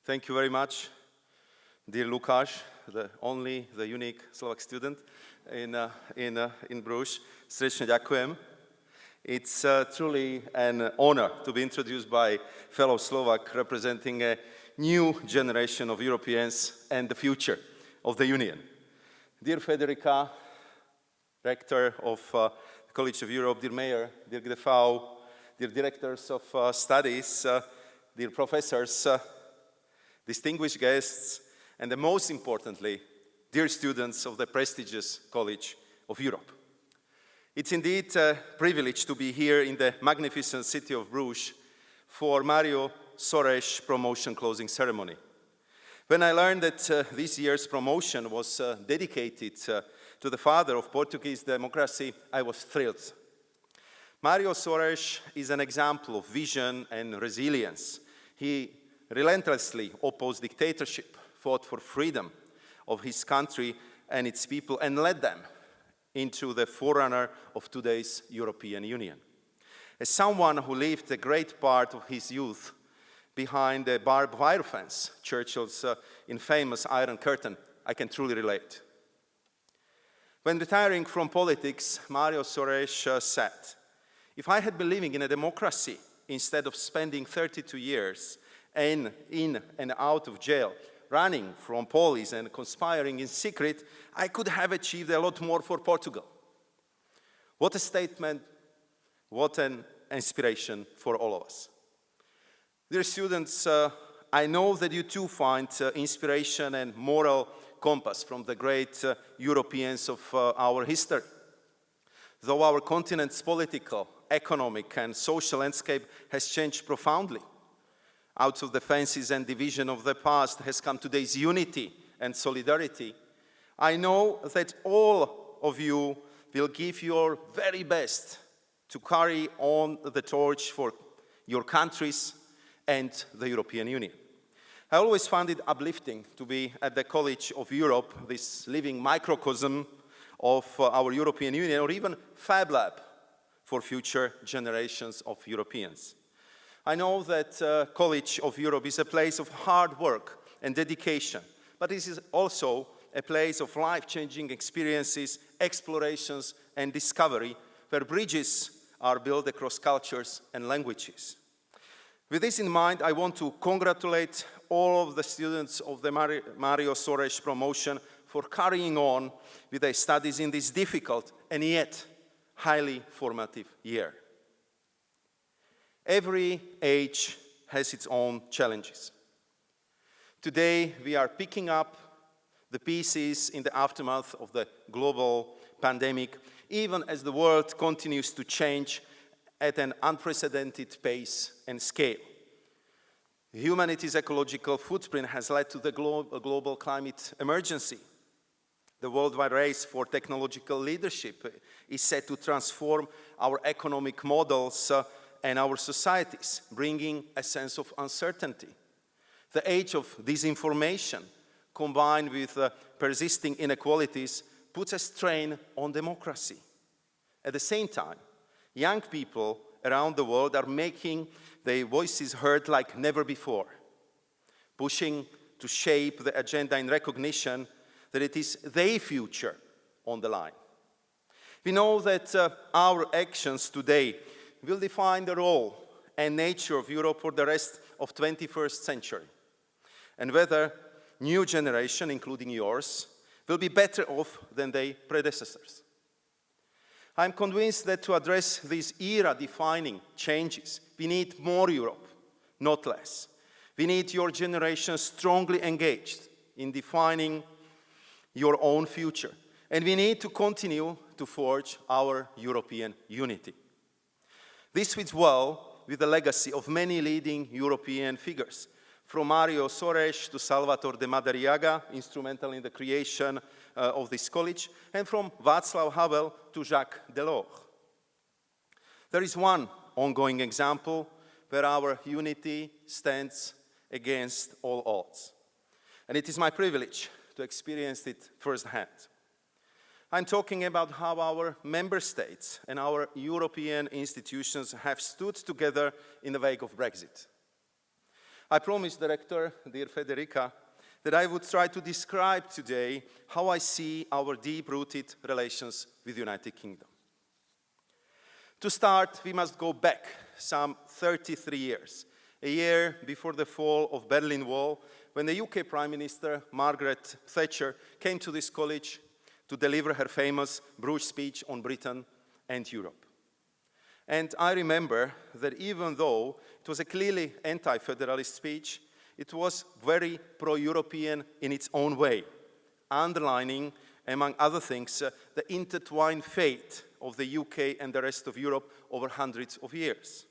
Thank you very much, dear Lukáš, the unique Slovak student in Bruges. Srdečne ďakujem. It's truly an honor to be introduced by fellow Slovak representing a new generation of Europeans and the future of the Union. Dear Federica, Rector of the College of Europe, dear Mayor, dear GDV, dear Directors of Studies, dear Professors, distinguished guests, and most importantly, dear students of the prestigious College of Europe. It's indeed a privilege to be here in the magnificent city of Bruges for Maroš promotion closing ceremony. When I learned that this year's promotion was dedicated to the father of Portuguese democracy, I was thrilled. Maroš is an example of vision and resilience. He relentlessly opposed dictatorship, fought for freedom of his country and its people, and led them into the forerunner of today's European Union. As someone who lived a great part of his youth behind the barbed wire fence, Churchill's infamous Iron Curtain, I can truly relate. When retiring from politics, Maroš said, "If I had been living in a democracy instead of spending 32 years in and out of jail, running from police and conspiring in secret, I could have achieved a lot more for Portugal." What a statement, what an inspiration for all of us. Dear students, I know that you too find inspiration and moral compass from the great Europeans of our history. Though our continent's political, economic and social landscape has changed profoundly, out of the fences and division of the past has come today's unity and solidarity. I know that all of you will give your very best to carry on the torch for your countries and the European Union. I always found it uplifting to be at the College of Europe, this living microcosm of our European Union, or even Fab Lab for future generations of Europeans. I know that College of Europe is a place of hard work and dedication, but this is also a place of life-changing experiences, explorations, and discovery, where bridges are built across cultures and languages. With this in mind, I want to congratulate all of the students of the Maroš promotion for carrying on with their studies in this difficult and yet highly formative year. Every age has its own challenges. Today, we are picking up the pieces in the aftermath of the global pandemic, even as the world continues to change at an unprecedented pace and scale. Humanity's ecological footprint has led to the global climate emergency. The worldwide race for technological leadership is set to transform our economic models and our societies, bringing a sense of uncertainty. The age of disinformation, combined with persisting inequalities, puts a strain on democracy. At the same time, young people around the world are making their voices heard like never before, pushing to shape the agenda in recognition that it is their future on the line. We know that our actions today will define the role and nature of Europe for the rest of the 21st century, and whether new generation, including yours, will be better off than their predecessors. I'm convinced that to address these era-defining changes, we need more Europe, not less. We need your generation strongly engaged in defining your own future, and we need to continue to forge our European unity. This fits well with the legacy of many leading European figures, from Maroš to Salvador de Madariaga, instrumental in the creation of this college, and from Václav Havel to Jacques Delors. There is one ongoing example where our unity stands against all odds, and it is my privilege to experience it firsthand. I'm talking about how our member states and our European institutions have stood together in the wake of Brexit. I promised the rector, dear Federica, that I would try to describe today how I see our deep-rooted relations with the United Kingdom. To start, we must go back some 33 years, a year before the fall of Berlin Wall, when the UK Prime Minister, Margaret Thatcher, came to this college to deliver her famous Bruges speech on Britain and Europe. And I remember that even though it was a clearly anti-federalist speech, it was very pro-European in its own way, underlining, among other things, the intertwined fate of the UK and the rest of Europe over hundreds of years.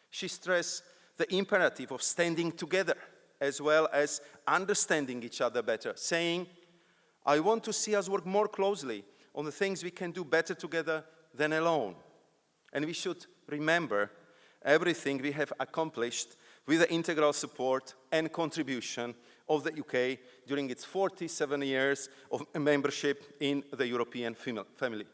She stressed the imperative of standing together as well as understanding each other better, saying, "I want to see us work more closely on the things we can do better together than alone. And we should remember everything we have accomplished with the integral support and contribution of the UK during its 47 years of membership in the European family."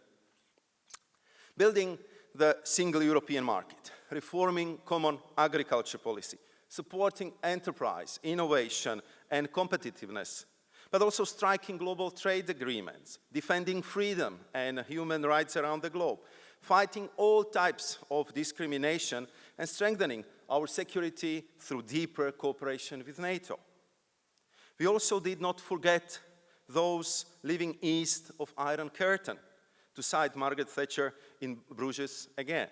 Building the single European market, reforming common agriculture policy, supporting enterprise, innovation, and competitiveness, but also striking global trade agreements, defending freedom and human rights around the globe, fighting all types of discrimination, and strengthening our security through deeper cooperation with NATO. We also did not forget those living east of Iron Curtain, to cite Margaret Thatcher in Bruges again.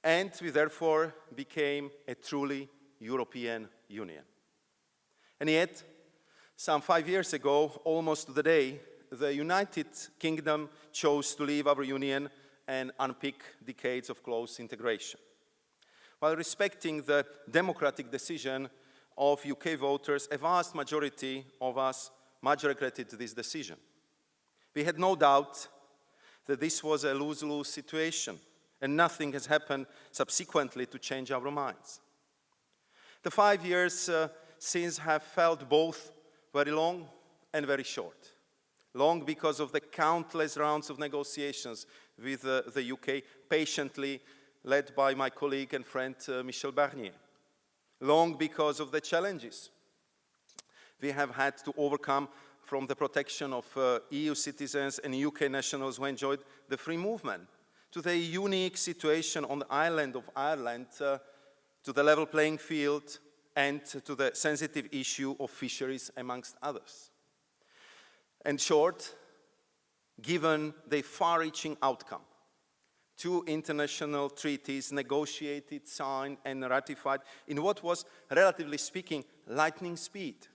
And we therefore became a truly European Union. And yet, some 5 years ago, almost to the day, the United Kingdom chose to leave our union and unpick decades of close integration. While respecting the democratic decision of UK voters, a vast majority of us much regretted this decision. We had no doubt that this was a lose-lose situation, and nothing has happened subsequently to change our minds. The 5 years since have felt both very long and very short. Long because of the countless rounds of negotiations with the UK, patiently led by my colleague and friend Michel Barnier. Long because of the challenges we have had to overcome, from the protection of EU citizens and UK nationals who enjoyed the free movement, to the unique situation on the island of Ireland, to the level playing field, and to the sensitive issue of fisheries, amongst others. In short, given the far-reaching outcome, 2 international treaties negotiated, signed, and ratified in what was, relatively speaking, lightning speed.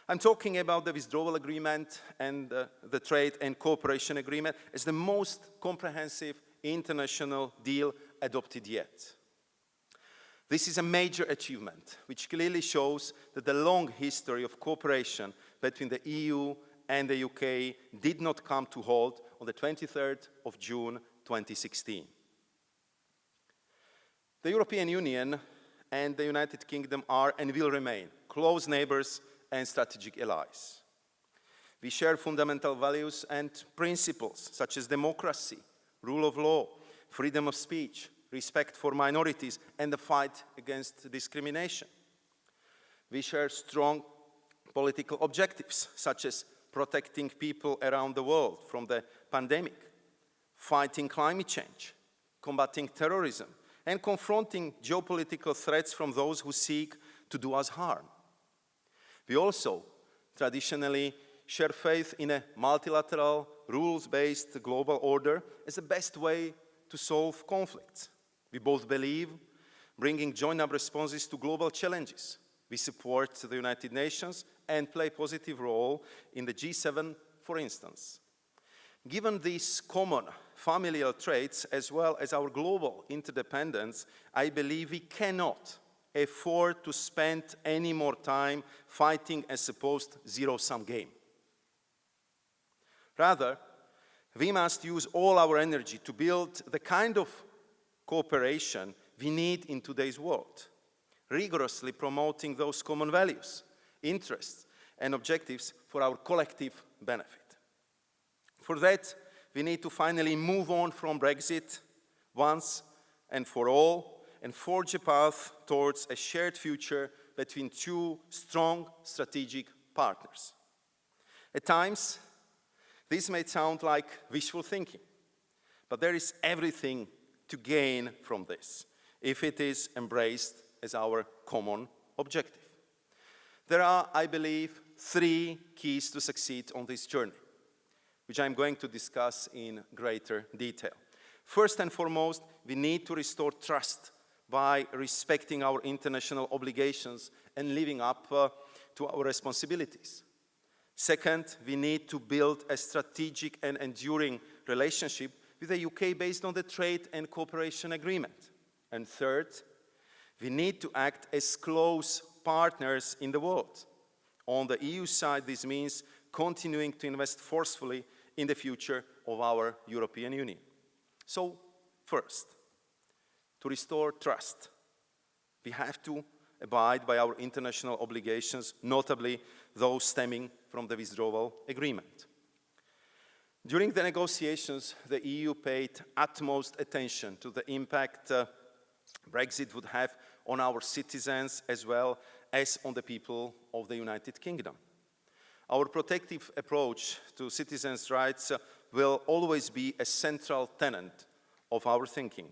I'm talking about the withdrawal agreement and the trade and cooperation agreement as the most comprehensive international deal adopted yet. This is a major achievement, which clearly shows that the long history of cooperation between the EU and the UK did not come to halt on the 23rd of June 2016. The European Union and the United Kingdom are and will remain close neighbors and strategic allies. We share fundamental values and principles such as democracy, rule of law, freedom of speech, respect for minorities, and the fight against discrimination. We share strong political objectives such as protecting people around the world from the pandemic, fighting climate change, combating terrorism, and confronting geopolitical threats from those who seek to do us harm. We also traditionally share faith in a multilateral, rules-based global order as the best way to solve conflicts. We both believe bringing joined-up responses to global challenges. We support the United Nations and play a positive role in the G7, for instance. Given these common familial traits as well as our global interdependence, I believe we cannot afford to spend any more time fighting a supposed zero-sum game. Rather, we must use all our energy to build the kind of cooperation we need in today's world, rigorously promoting those common values, interests, and objectives for our collective benefit. For that, we need to finally move on from Brexit once and for all, and forge a path towards a shared future between two strong strategic partners. At times, this may sound like wishful thinking, but there is everything to gain from this if it is embraced as our common objective. There are, I believe, 3 keys to succeed on this journey, which I'm going to discuss in greater detail. First and foremost, we need to restore trust by respecting our international obligations and living up to our responsibilities. Second, we need to build a strategic and enduring relationship with the UK based on the Trade and Cooperation Agreement. And third, we need to act as close partners in the world. On the EU side, this means continuing to invest forcefully in the future of our European Union. So, first, to restore trust, we have to abide by our international obligations, notably those stemming from the withdrawal agreement. During the negotiations, the EU paid utmost attention to the impact Brexit would have on our citizens as well as on the people of the United Kingdom. Our protective approach to citizens' rights will always be a central tenet of our thinking.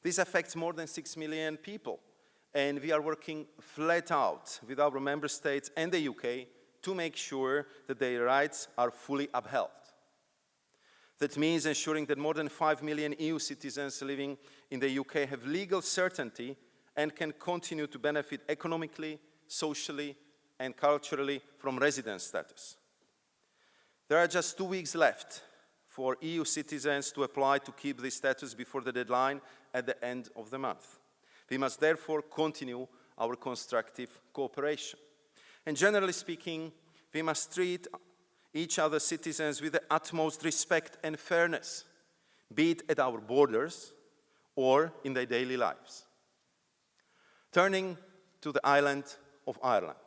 This affects more than 6 million people, and we are working flat out with our member states and the UK to make sure that their rights are fully upheld. That means ensuring that more than 5 million EU citizens living in the UK have legal certainty and can continue to benefit economically, socially, and culturally from residence status. There are just 2 weeks left for EU citizens to apply to keep this status before the deadline at the end of the month. We must therefore continue our constructive cooperation. And generally speaking, we must treat each other's citizens with the utmost respect and fairness, be it at our borders or in their daily lives. Turning to the island of Ireland,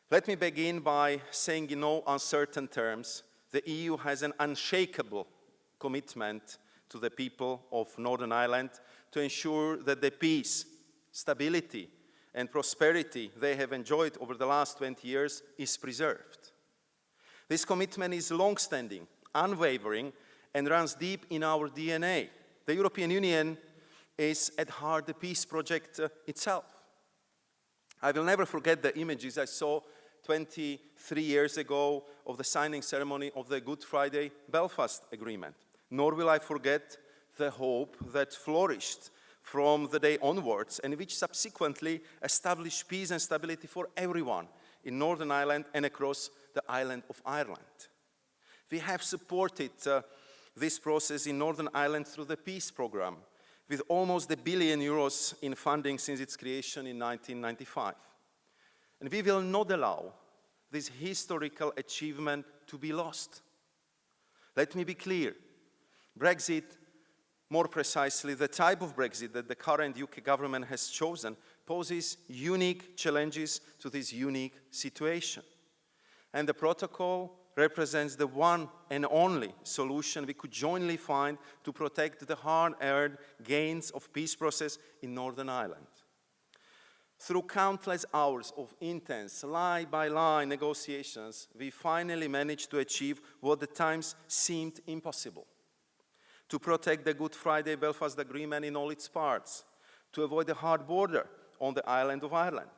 let me begin by saying in no uncertain terms, the EU has an unshakable commitment to the people of Northern Ireland to ensure that the peace, stability, and prosperity they have enjoyed over the last 20 years is preserved. This commitment is long-standing, unwavering, and runs deep in our DNA. The European Union is at heart the peace project itself. I will never forget the images I saw 23 years ago of the signing ceremony of the Good Friday Belfast Agreement. Nor will I forget the hope that flourished from the day onwards and which subsequently established peace and stability for everyone in Northern Ireland and across the island of Ireland. We have supported this process in Northern Ireland through the peace programme, with almost €1 billion in funding since its creation in 1995. And we will not allow this historical achievement to be lost. Let me be clear. Brexit, more precisely, the type of Brexit that the current UK government has chosen, poses unique challenges to this unique situation. And the protocol represents the one and only solution we could jointly find to protect the hard-earned gains of peace process in Northern Ireland. Through countless hours of intense, line-by-line negotiations, we finally managed to achieve what at times seemed impossible: to protect the Good Friday Belfast Agreement in all its parts, to avoid a hard border on the island of Ireland,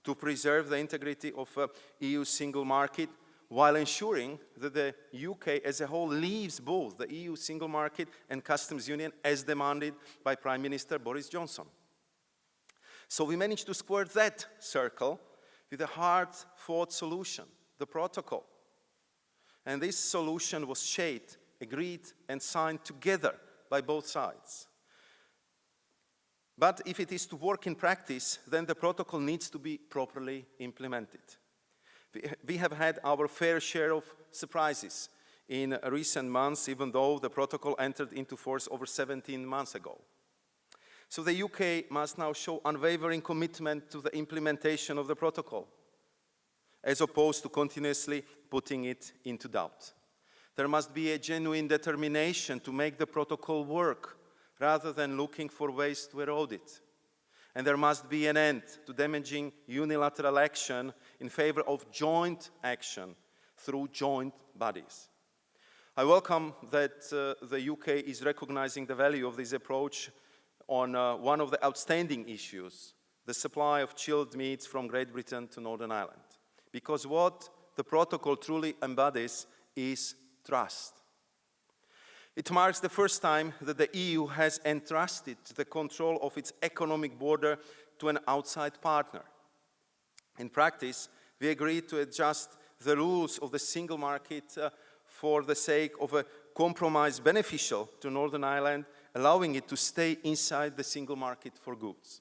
to preserve the integrity of the EU single market, while ensuring that the UK as a whole leaves both the EU single market and customs union as demanded by Prime Minister Boris Johnson. So we managed to square that circle with a hard-fought solution, the protocol. And this solution was shaped, agreed, and signed together by both sides. But if it is to work in practice, then the protocol needs to be properly implemented. We have had our fair share of surprises in recent months, even though the protocol entered into force over 17 months ago. So the UK must now show unwavering commitment to the implementation of the protocol, as opposed to continuously putting it into doubt. There must be a genuine determination to make the protocol work, rather than looking for ways to erode it. And there must be an end to damaging unilateral action in favor of joint action through joint bodies. I welcome that the UK is recognizing the value of this approach on one of the outstanding issues, the supply of chilled meats from Great Britain to Northern Ireland. Because what the protocol truly embodies is trust. It marks the first time that the EU has entrusted the control of its economic border to an outside partner. In practice, we agreed to adjust the rules of the single market for the sake of a compromise beneficial to Northern Ireland, allowing it to stay inside the single market for goods.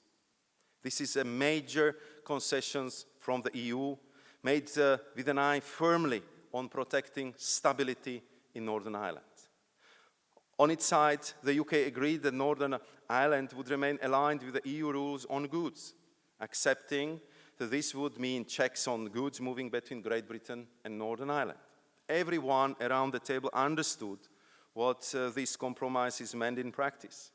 This is a major concession from the EU, made with an eye firmly on protecting stability in Northern Ireland. On its side, the UK agreed that Northern Ireland would remain aligned with the EU rules on goods, accepting that this would mean checks on goods moving between Great Britain and Northern Ireland. Everyone around the table understood what these compromises meant in practice.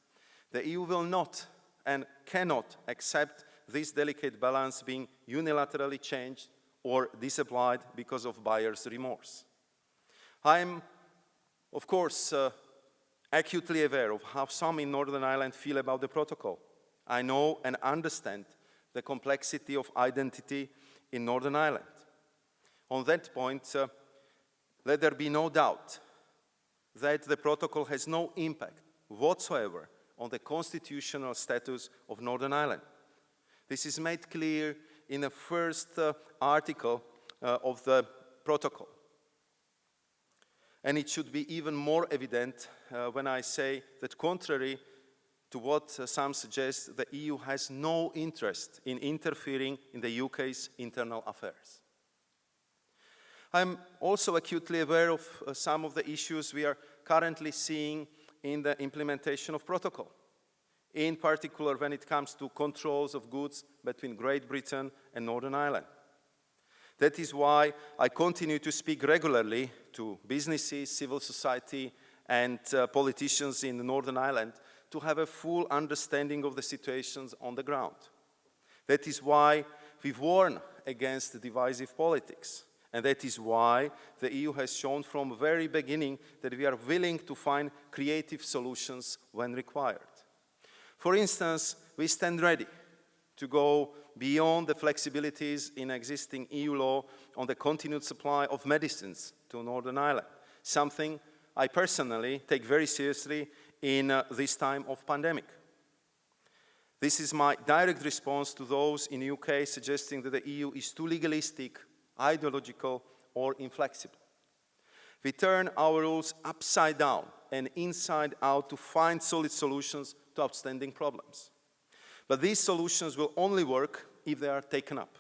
The EU will not and cannot accept this delicate balance being unilaterally changed or disapplied because of buyer's remorse. I am, of course, acutely aware of how some in Northern Ireland feel about the protocol. I know and understand the complexity of identity in Northern Ireland. On that point, let there be no doubt that the protocol has no impact whatsoever on the constitutional status of Northern Ireland. This is made clear in the first article of the protocol. And it should be even more evident when I say that contrary to what some suggest, the EU has no interest in interfering in the UK's internal affairs. I'm also acutely aware of some of the issues we are currently seeing in the implementation of protocol, in particular when it comes to controls of goods between Great Britain and Northern Ireland. That is why I continue to speak regularly to businesses, civil society, and politicians in Northern Ireland to have a full understanding of the situations on the ground. That is why we warn against divisive politics. And that is why the EU has shown from the very beginning that we are willing to find creative solutions when required. For instance, we stand ready to go beyond the flexibilities in existing EU law on the continued supply of medicines to Northern Ireland, something I personally take very seriously in this time of pandemic. This is my direct response to those in the UK suggesting that the EU is too legalistic, ideological, or inflexible. We turn our rules upside down and inside out to find solid solutions to outstanding problems. But these solutions will only work if they are taken up.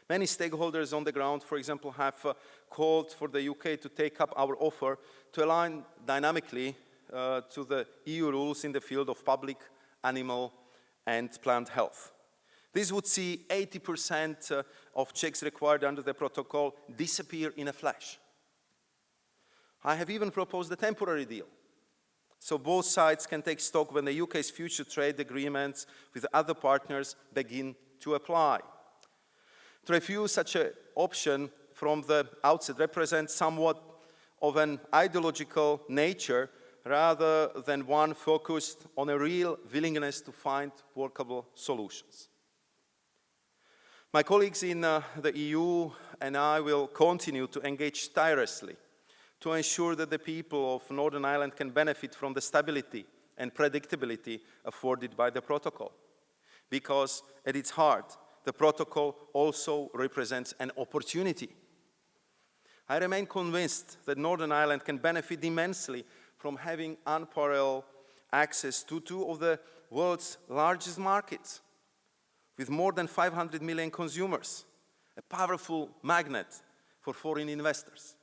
Many stakeholders on the ground, for example, have called for the UK to take up our offer to align dynamically to the EU rules in the field of public, animal, and plant health. This would see 80% of checks required under the protocol disappear in a flash. I have even proposed a temporary deal, so both sides can take stock when the UK's future trade agreements with other partners begin to apply. To refuse such an option from the outset represents somewhat of an ideological nature rather than one focused on a real willingness to find workable solutions. My colleagues in the EU and I will continue to engage tirelessly to ensure that the people of Northern Ireland can benefit from the stability and predictability afforded by the protocol. Because at its heart, the protocol also represents an opportunity. I remain convinced that Northern Ireland can benefit immensely from having unparalleled access to two of the world's largest markets, with more than 500 million consumers, a powerful magnet for foreign investors.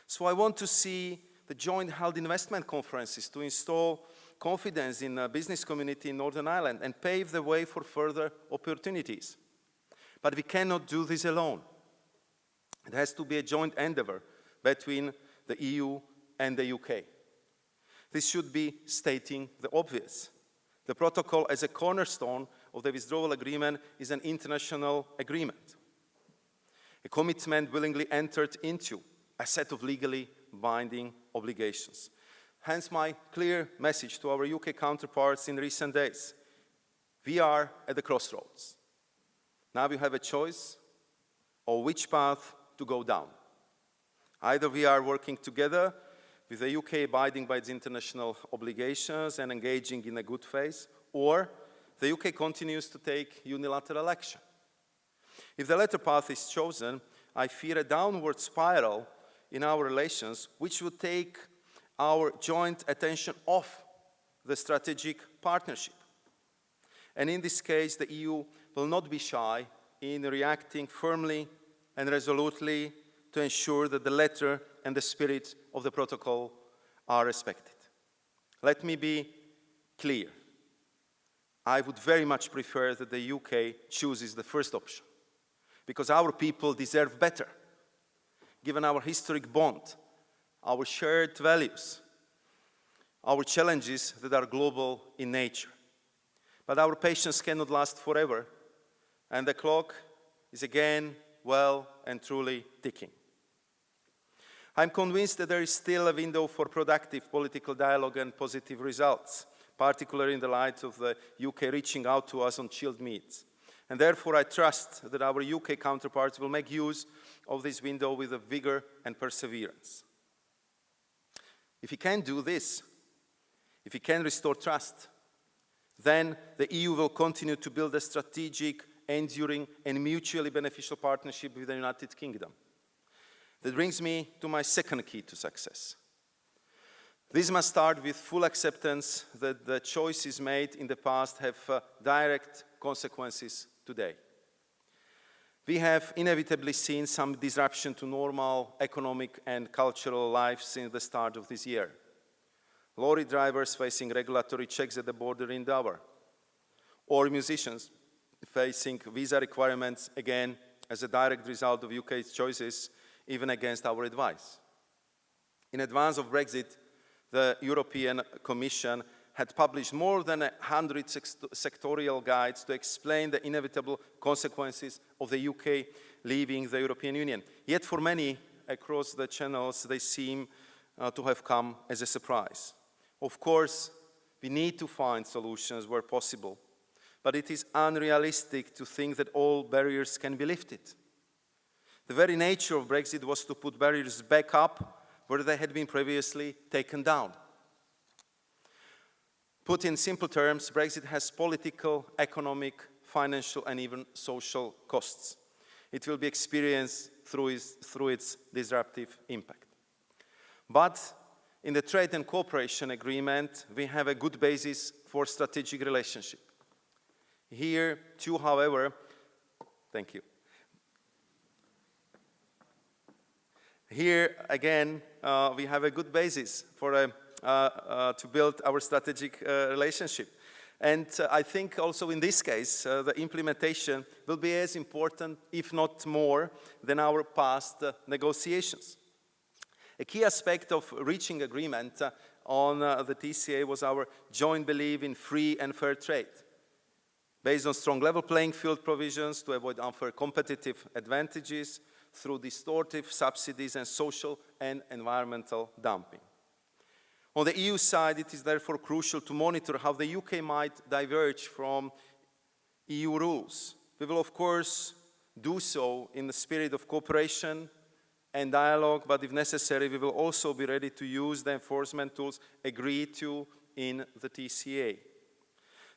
So I want to see the joint held investment conferences to install confidence in the business community in Northern Ireland and pave the way for further opportunities. But we cannot do this alone. It has to be a joint endeavor between the EU and the UK. this should be stating the obvious. The protocol as a cornerstone of the withdrawal agreement is an international agreement, a commitment willingly entered into, a set of legally binding obligations. Hence my clear message to our UK counterparts in recent days. We are at the crossroads. Now you have a choice of which path to go down. Either we are working together with the UK abiding by its international obligations and engaging in a good faith, or the UK continues to take unilateral action. If the latter path is chosen, I fear a downward spiral in our relations, which would take our joint attention off the strategic partnership. And in this case, the EU will not be shy in reacting firmly and resolutely to ensure that the letter and the spirit of the protocol are respected. Let me be clear. I would very much prefer that the UK chooses the first option, because our people deserve better, given our historic bond, our shared values, our challenges that are global in nature. But our patience cannot last forever, and the clock is again well and truly ticking. I'm convinced that there is still a window for productive political dialogue and positive results, particularly in the light of the UK reaching out to us on chilled meats. And therefore, I trust that our UK counterparts will make use of this window with vigor and perseverance. If we can do this, if we can restore trust, then the EU will continue to build a strategic, enduring, and mutually beneficial partnership with the United Kingdom. That brings me to my second key to success. This must start with full acceptance that the choices made in the past have direct consequences today. We have inevitably seen some disruption to normal economic and cultural life since the start of this year. Lorry drivers facing regulatory checks at the border in Dover, or musicians facing visa requirements, again, as a direct result of UK's choices, even against our advice. In advance of Brexit, the European Commission had published more than 100 sectorial guides to explain the inevitable consequences of the UK leaving the European Union. Yet for many across the channels, they seem to have come as a surprise. Of course, we need to find solutions where possible, but it is unrealistic to think that all barriers can be lifted. The very nature of Brexit was to put barriers back up where they had been previously taken down. Put in simple terms, Brexit has political, economic, financial, and even social costs. It will be experienced through its disruptive impact. But in the trade and cooperation agreement, we have a good basis for strategic relationship. Here, too, however, thank you. Here, again, we have a good basis for to build our strategic relationship. And I think also in this case, the implementation will be as important, if not more, than our past negotiations. A key aspect of reaching agreement on the TCA was our joint belief in free and fair trade, based on strong level playing field provisions to avoid unfair competitive advantages through distortive subsidies and social and environmental dumping. On the EU side, it is therefore crucial to monitor how the UK might diverge from EU rules. We will, of course, do so in the spirit of cooperation and dialogue, but if necessary, we will also be ready to use the enforcement tools agreed to in the TCA.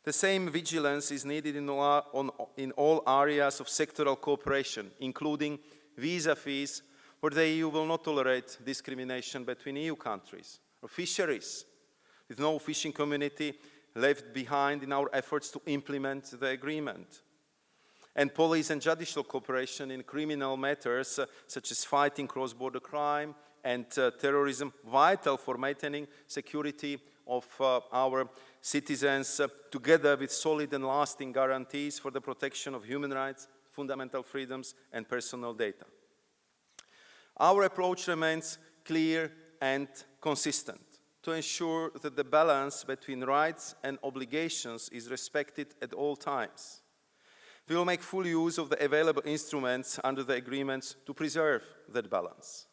The same vigilance is needed in all areas of sectoral cooperation, including visa fees, where the EU will not tolerate discrimination between EU countries, or fisheries, with no fishing community left behind in our efforts to implement the agreement. And police and judicial cooperation in criminal matters, such as fighting cross-border crime and terrorism, vital for maintaining security of our citizens, together with solid and lasting guarantees for the protection of human rights, fundamental freedoms, and personal data. Our approach remains clear and consistent. to ensure that the balance between rights and obligations is respected at all times. We will make full use of the available instruments under the agreements to preserve that balance.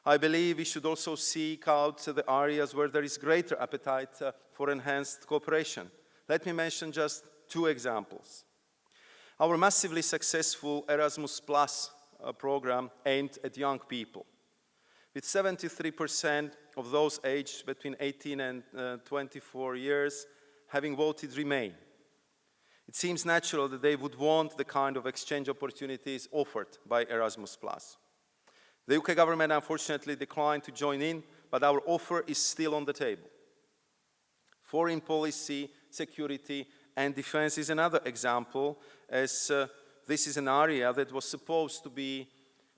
I believe we should also seek out the areas where there is greater appetite for enhanced cooperation. Let me mention just 2 examples. Our massively successful Erasmus Plus program aimed at young people, with 73% of those aged between 18 and 24 years having voted Remain. It seems natural that they would want the kind of exchange opportunities offered by Erasmus+. The UK government unfortunately declined to join in, but our offer is still on the table. Foreign policy, security, and defense is another example, as this is an area that was supposed to be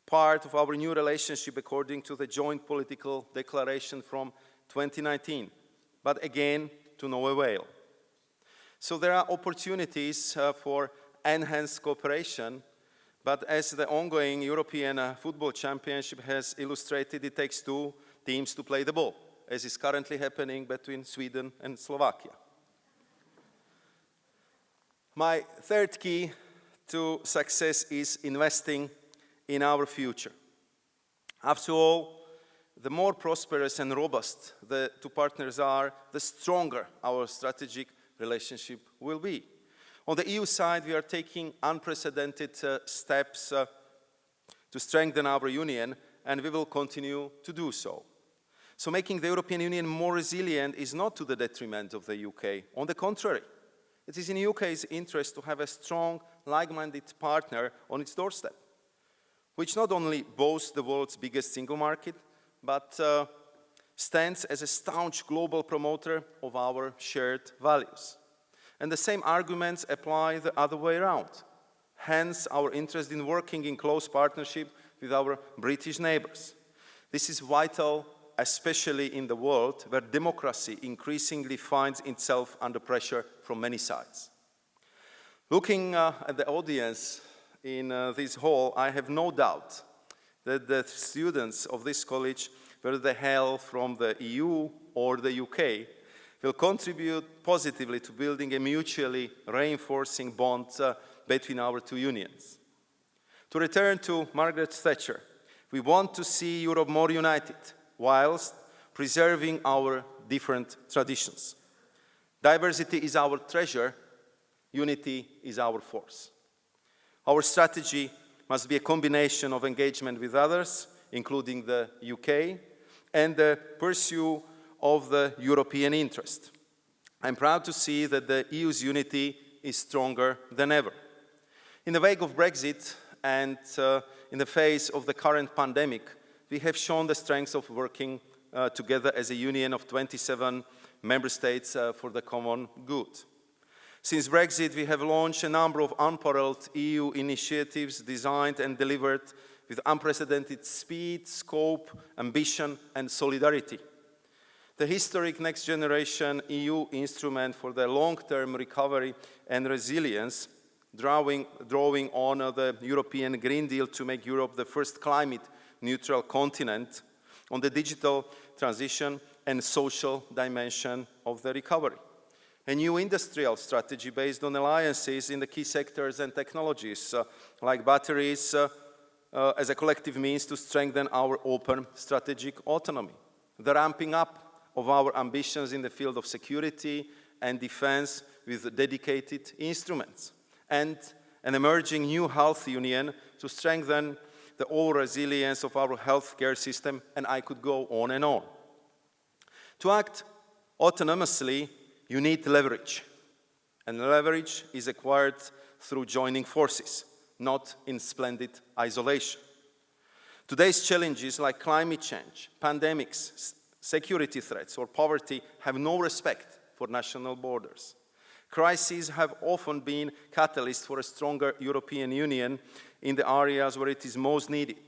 part of our new relationship according to the joint political declaration from 2019, but again, to no avail. So there are opportunities for enhanced cooperation, but as the ongoing European Football Championship has illustrated, it takes 2 teams to play the ball, as is currently happening between Sweden and Slovakia. My 3rd key to success is investing in our future. After all, the more prosperous and robust the 2 partners are, the stronger our strategic relationship will be. On the EU side, we are taking unprecedented steps to strengthen our union, and we will continue to do so. So making the European Union more resilient is not to the detriment of the UK. On the contrary, it is in the UK's interest to have a strong, like-minded partner on its doorstep, which not only boasts the world's biggest single market, but stands as a staunch global promoter of our shared values. And the same arguments apply the other way around. Hence, our interest in working in close partnership with our British neighbors. This is vital, especially in the world where democracy increasingly finds itself under pressure from many sides. Looking at the audience in this hall, I have no doubt that the students of this college, whether they hail from the EU or the UK, will contribute positively to building a mutually reinforcing bond between our 2 unions. To return to Margaret Thatcher, we want to see Europe more united, whilst preserving our different traditions. Diversity is our treasure, unity is our force. Our strategy must be a combination of engagement with others, including the UK, and the pursuit of the European interest. I'm proud to see that the EU's unity is stronger than ever. In the wake of Brexit and in the face of the current pandemic, we have shown the strength of working together as a union of 27 member states for the common good. Since Brexit, we have launched a number of unparalleled EU initiatives designed and delivered with unprecedented speed, scope, ambition, and solidarity. The historic Next Generation EU instrument for the long-term recovery and resilience, drawing on the European Green Deal to make Europe the first climate-neutral continent, on the digital transition and social dimension of the recovery. A new industrial strategy based on alliances in the key sectors and technologies, like batteries, as a collective means to strengthen our open strategic autonomy. The ramping up of our ambitions in the field of security and defense with dedicated instruments, and an emerging new health union to strengthen the overall resilience of our healthcare system, and I could go on and on. To act autonomously, you need leverage, and leverage is acquired through joining forces, not in splendid isolation. Today's challenges like climate change, pandemics, security threats, or poverty have no respect for national borders. Crises have often been catalysts for a stronger European Union in the areas where it is most needed.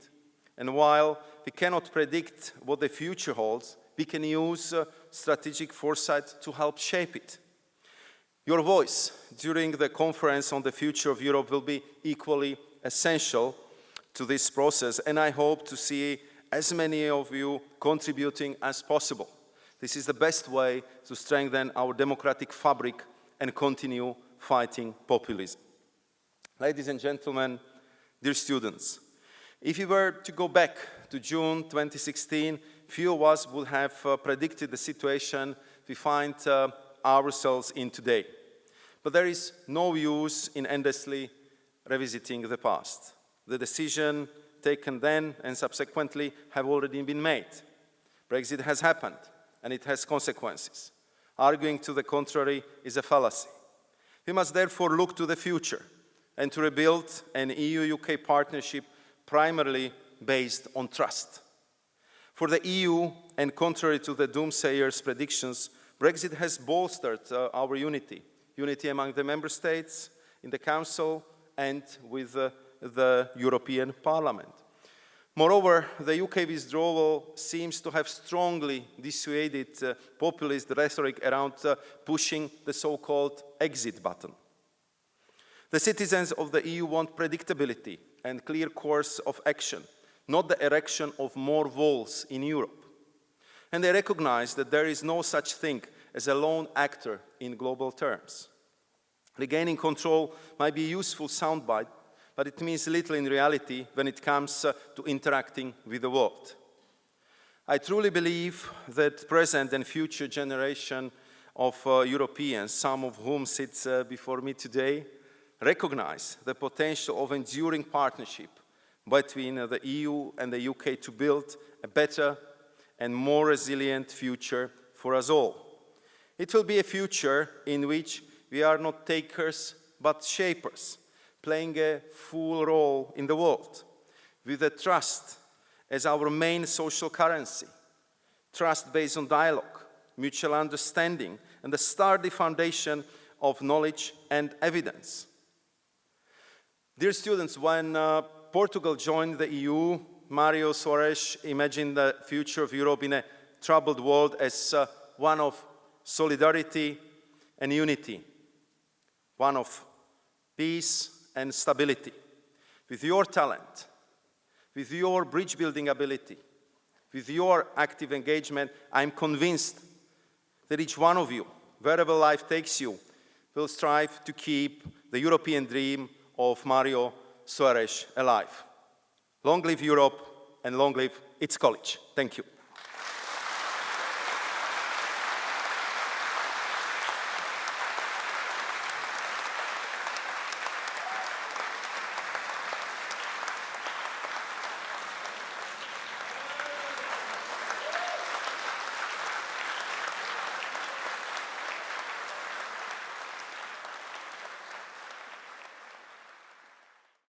And while we cannot predict what the future holds, we can use strategic foresight to help shape it. Your voice during the conference on the future of Europe will be equally essential to this process, and I hope to see as many of you contributing as possible. This is the best way to strengthen our democratic fabric and continue fighting populism. Ladies and gentlemen, dear students, if you were to go back to June 2016, few of us would have predicted the situation we find ourselves in today. But there is no use in endlessly revisiting the past. The decision taken then and subsequently have already been made. Brexit has happened, and it has consequences. Arguing to the contrary is a fallacy. We must therefore look to the future and to rebuild an EU-UK partnership primarily based on trust. For the EU, and contrary to the doomsayers' predictions, Brexit has bolstered our unity among the member states, in the Council, and with the European Parliament. Moreover, the UK withdrawal seems to have strongly dissuaded populist rhetoric around pushing the so-called exit button. The citizens of the EU want predictability and clear course of action, not the erection of more walls in Europe. And they recognize that there is no such thing as a lone actor in global terms. Regaining control might be a useful soundbite, but it means little in reality when it comes to interacting with the world. I truly believe that present and future generation of Europeans, some of whom sit before me today, recognize the potential of enduring partnership between the EU and the UK to build a better and more resilient future for us all. It will be a future in which we are not takers but shapers, playing a full role in the world, with a trust as our main social currency, trust based on dialogue, mutual understanding, and the sturdy foundation of knowledge and evidence. Dear students, when Portugal joined the EU, Maroš imagined the future of Europe in a troubled world as one of solidarity and unity, one of peace and stability. With your talent, with your bridge-building ability, with your active engagement, I'm convinced that each one of you, wherever life takes you, will strive to keep the European dream of Maroš alive. Long live Europe and long live its college. Thank you.